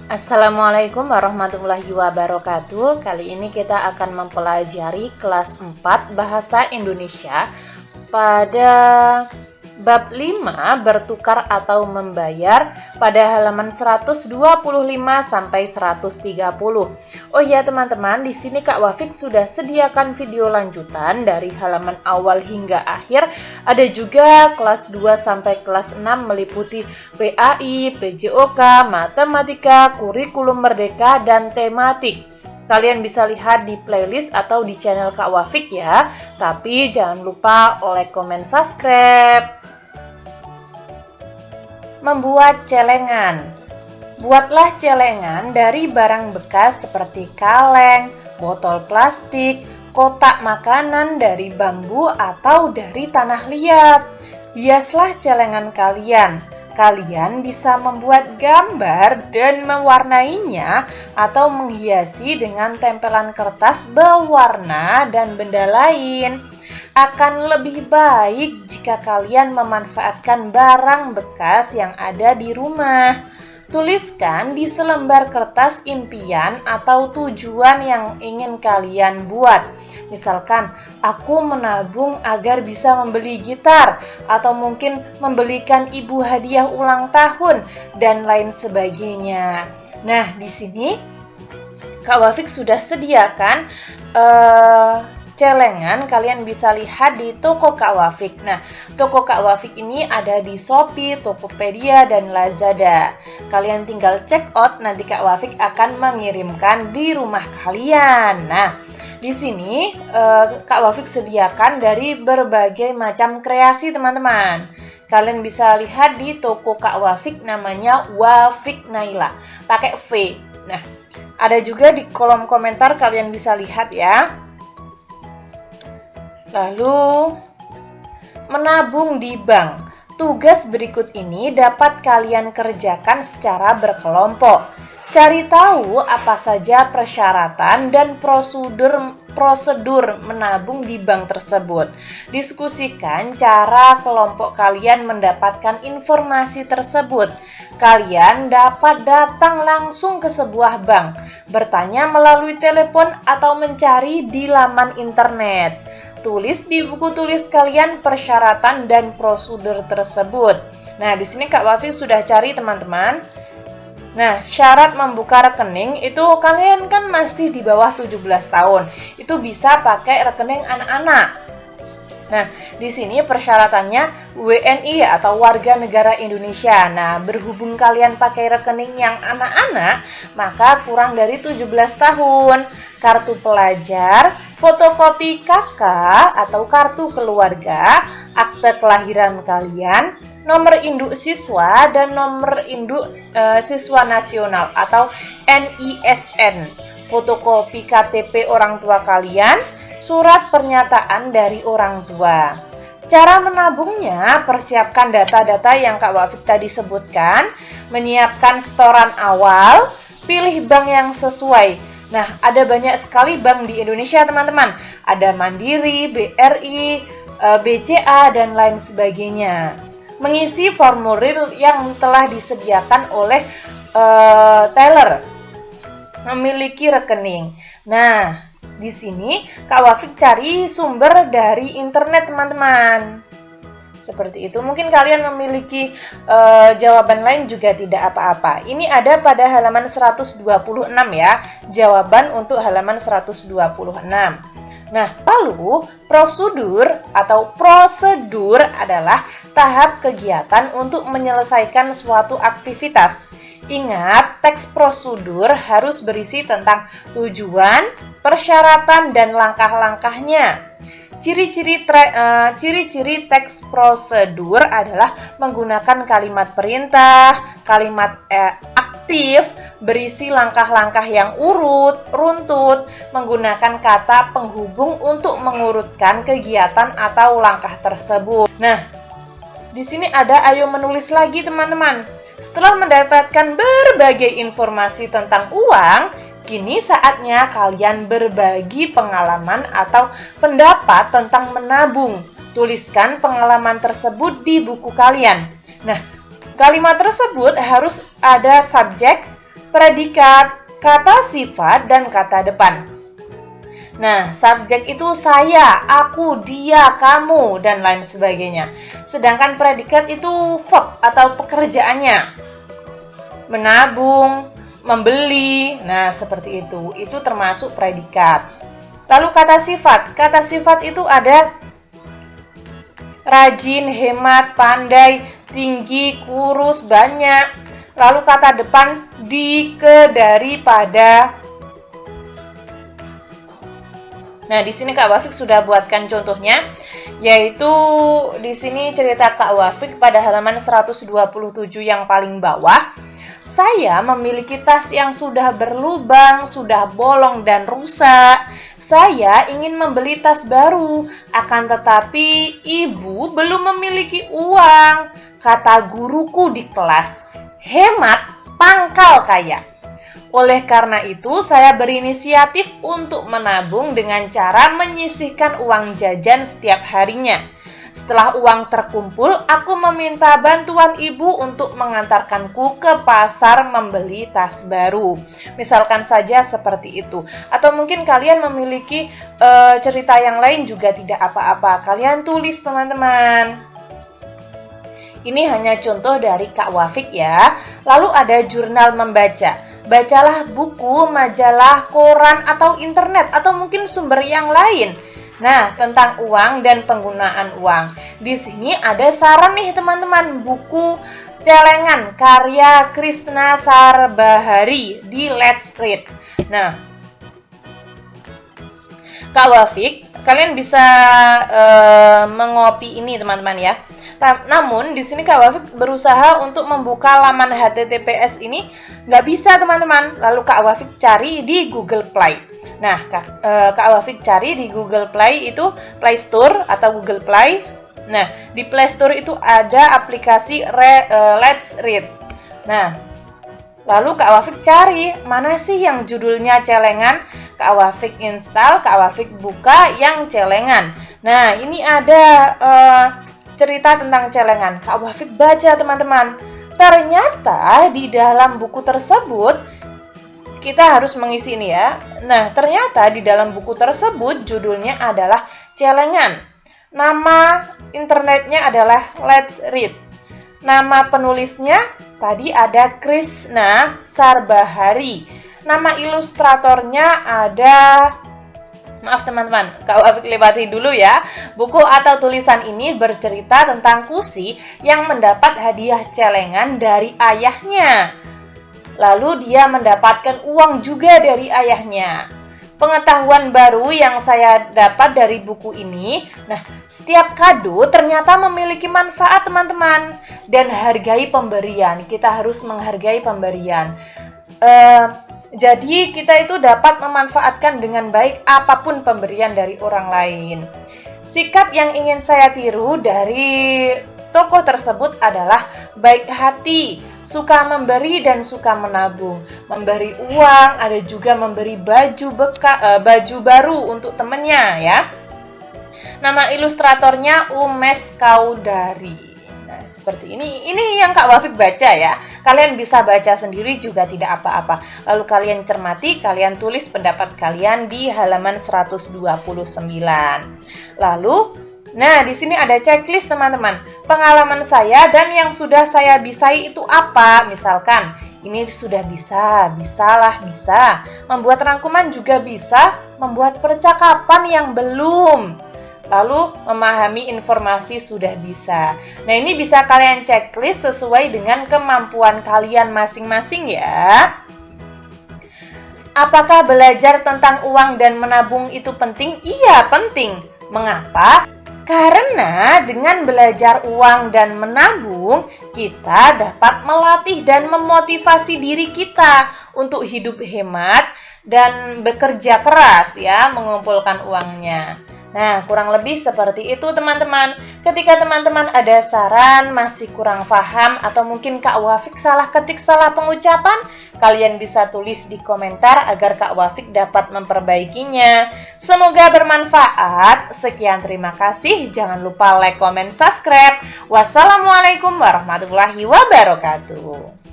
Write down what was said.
Assalamualaikum warahmatullahi wabarakatuh. Kali ini kita akan mempelajari kelas 4 Bahasa Indonesia pada bab 5 bertukar atau membayar pada halaman 125 sampai 130. Oh ya teman-teman, di sini Kak Wafik sudah sediakan video lanjutan dari halaman awal hingga akhir. Ada juga kelas 2 sampai kelas 6 meliputi PAI, PJOK, matematika, kurikulum merdeka dan tematik. Kalian bisa lihat di playlist atau di channel Kak Wafik ya. Tapi jangan lupa like, komen, subscribe. Membuat celengan. Buatlah celengan dari barang bekas seperti kaleng, botol plastik, kotak makanan dari bambu atau dari tanah liat. Hiaslah celengan kalian. Kalian bisa membuat gambar dan mewarnainya atau menghiasi dengan tempelan kertas berwarna dan benda lain. Akan lebih baik jika kalian memanfaatkan barang bekas yang ada di rumah. Tuliskan di selembar kertas impian atau tujuan yang ingin kalian buat. Misalkan, aku menabung agar bisa membeli gitar, atau mungkin membelikan ibu hadiah ulang tahun, dan lain sebagainya. Nah, di sini Kak Wafik sudah sediakan celengan, kalian bisa lihat di toko Kak Wafik. Nah, toko Kak Wafik ini ada di Shopee, Tokopedia, dan Lazada. Kalian tinggal check out, nanti Kak Wafik akan mengirimkan di rumah kalian. Nah, di sini Kak Wafik sediakan dari berbagai macam kreasi teman-teman. Kalian bisa lihat di toko Kak Wafik, namanya Wafik Naila, pakai V. Nah, ada juga di kolom komentar, kalian bisa lihat ya. Lalu, menabung di bank. Tugas berikut ini dapat kalian kerjakan secara berkelompok. Cari tahu apa saja persyaratan dan prosedur menabung di bank tersebut. Diskusikan cara kelompok kalian mendapatkan informasi tersebut. Kalian dapat datang langsung ke sebuah bank, bertanya melalui telepon atau mencari di laman internet. Tulis di buku tulis kalian persyaratan dan prosedur tersebut. Nah, di sini Kak Wafik sudah cari teman-teman. Nah, syarat membuka rekening itu kalian kan masih di bawah 17 tahun. Itu bisa pakai rekening anak-anak. Nah, di sini persyaratannya WNI atau warga negara Indonesia. Nah, berhubung kalian pakai rekening yang anak-anak, maka kurang dari 17 tahun. Kartu pelajar, fotokopi KK atau kartu keluarga, akte kelahiran kalian, nomor induk siswa, dan nomor induk siswa nasional atau NISN, fotokopi KTP orang tua kalian, surat pernyataan dari orang tua. Cara menabungnya, persiapkan data-data yang Kak Wafik tadi sebutkan, menyiapkan setoran awal, pilih bank yang sesuai. Nah, ada banyak sekali bank di Indonesia teman-teman. Ada Mandiri, BRI, BCA, dan lain sebagainya. Mengisi formulir yang telah disediakan oleh teller. Memiliki rekening. Nah, di sini Kak Wafik cari sumber dari internet teman-teman. Seperti itu. Mungkin kalian memiliki jawaban lain juga tidak apa-apa. Ini ada pada halaman 126 ya. Jawaban untuk halaman 126. Nah, lalu prosedur adalah tahap kegiatan untuk menyelesaikan suatu aktivitas. Ingat, teks prosedur harus berisi tentang tujuan, persyaratan, dan langkah-langkahnya. Ciri-ciri teks prosedur adalah menggunakan kalimat perintah, kalimat aktif, berisi langkah-langkah yang runtut, menggunakan kata penghubung untuk mengurutkan kegiatan atau langkah tersebut. Nah, di sini ada ayo menulis lagi teman-teman. Setelah mendapatkan berbagai informasi tentang uang, kini saatnya kalian berbagi pengalaman atau pendapat tentang menabung. Tuliskan pengalaman tersebut di buku kalian. Nah, kalimat tersebut harus ada subjek, predikat, kata sifat, dan kata depan. Nah, subjek itu saya, aku, dia, kamu, dan lain sebagainya. Sedangkan predikat itu verb atau pekerjaannya. Menabung, membeli, nah seperti itu. Itu termasuk predikat. Lalu kata sifat itu ada rajin, hemat, pandai, tinggi, kurus, banyak. Lalu kata depan di, ke, dari, pada. Nah, di sini Kak Wafik sudah buatkan contohnya, yaitu di sini cerita Kak Wafik pada halaman 127 yang paling bawah. Saya memiliki tas yang sudah berlubang, sudah bolong dan rusak. Saya ingin membeli tas baru, akan tetapi ibu belum memiliki uang, kata guruku di kelas. Hemat, pangkal kaya. Oleh karena itu, saya berinisiatif untuk menabung dengan cara menyisihkan uang jajan setiap harinya. Setelah uang terkumpul, aku meminta bantuan ibu untuk mengantarkanku ke pasar membeli tas baru. Misalkan saja seperti itu. Atau mungkin kalian memiliki cerita yang lain juga tidak apa-apa. Kalian tulis, teman-teman. Ini hanya contoh dari Kak Wafik ya. Lalu ada jurnal membaca. Bacalah buku, majalah, koran, atau internet, atau mungkin sumber yang lain. Nah, tentang uang dan penggunaan uang. Di sini ada saran nih teman-teman, buku Celengan karya Krishna Sarbahari di Let's Read. Nah, Kak Wafik, kalian bisa mengopi ini teman-teman ya. Namun di sini Kak Wafik berusaha untuk membuka laman HTTPS ini nggak bisa teman-teman. Lalu Kak Wafik cari di Google Play. Nah, Kak Wafik cari di Google Play itu Play Store atau Google Play. Nah, di Play Store itu ada aplikasi Let's Read. Nah, lalu Kak Wafik cari mana sih yang judulnya Celengan. Kak Wafik install, Kak Wafik buka yang Celengan. Nah, ini ada cerita tentang celengan. Kak Wafik baca teman-teman. Ternyata di dalam buku tersebut kita harus mengisi ini ya. Nah, ternyata di dalam buku tersebut judulnya adalah Celengan. Nama internetnya adalah Let's Read. Nama penulisnya tadi ada Krishna Sarbahari. Nama ilustratornya ada, maaf teman-teman, Kak Wafik lewati dulu ya. Buku atau tulisan ini bercerita tentang Kusi yang mendapat hadiah celengan dari ayahnya. Lalu dia mendapatkan uang juga dari ayahnya. Pengetahuan baru yang saya dapat dari buku ini, nah, setiap kado ternyata memiliki manfaat teman-teman. Dan hargai pemberian, kita harus menghargai pemberian. Jadi kita itu dapat memanfaatkan dengan baik apapun pemberian dari orang lain. Sikap yang ingin saya tiru dari tokoh tersebut adalah baik hati, suka memberi dan suka menabung. Memberi uang, ada juga memberi baju baru untuk temannya ya. Nama ilustratornya Umesh Kaudari. Nah, seperti ini. Ini yang Kak Wafik baca ya. Kalian bisa baca sendiri juga tidak apa-apa. Lalu kalian cermati, kalian tulis pendapat kalian di halaman 129. Lalu, nah di sini ada checklist teman-teman. Pengalaman saya dan yang sudah saya bisai itu apa? Misalkan, ini sudah bisa, bisalah, bisa. Membuat rangkuman juga bisa, membuat percakapan yang belum. Lalu memahami informasi sudah bisa. Nah, ini bisa kalian checklist sesuai dengan kemampuan kalian masing-masing ya. Apakah belajar tentang uang dan menabung itu penting? Iya, penting. Mengapa? Karena dengan belajar uang dan menabung, kita dapat melatih dan memotivasi diri kita untuk hidup hemat dan bekerja keras ya, mengumpulkan uangnya. Nah, kurang lebih seperti itu teman-teman. Ketika teman-teman ada saran, masih kurang paham, atau mungkin Kak Wafik salah ketik, salah pengucapan, kalian bisa tulis di komentar agar Kak Wafik dapat memperbaikinya. Semoga bermanfaat. Sekian, terima kasih. Jangan lupa like, comment, subscribe. Wassalamualaikum warahmatullahi wabarakatuh.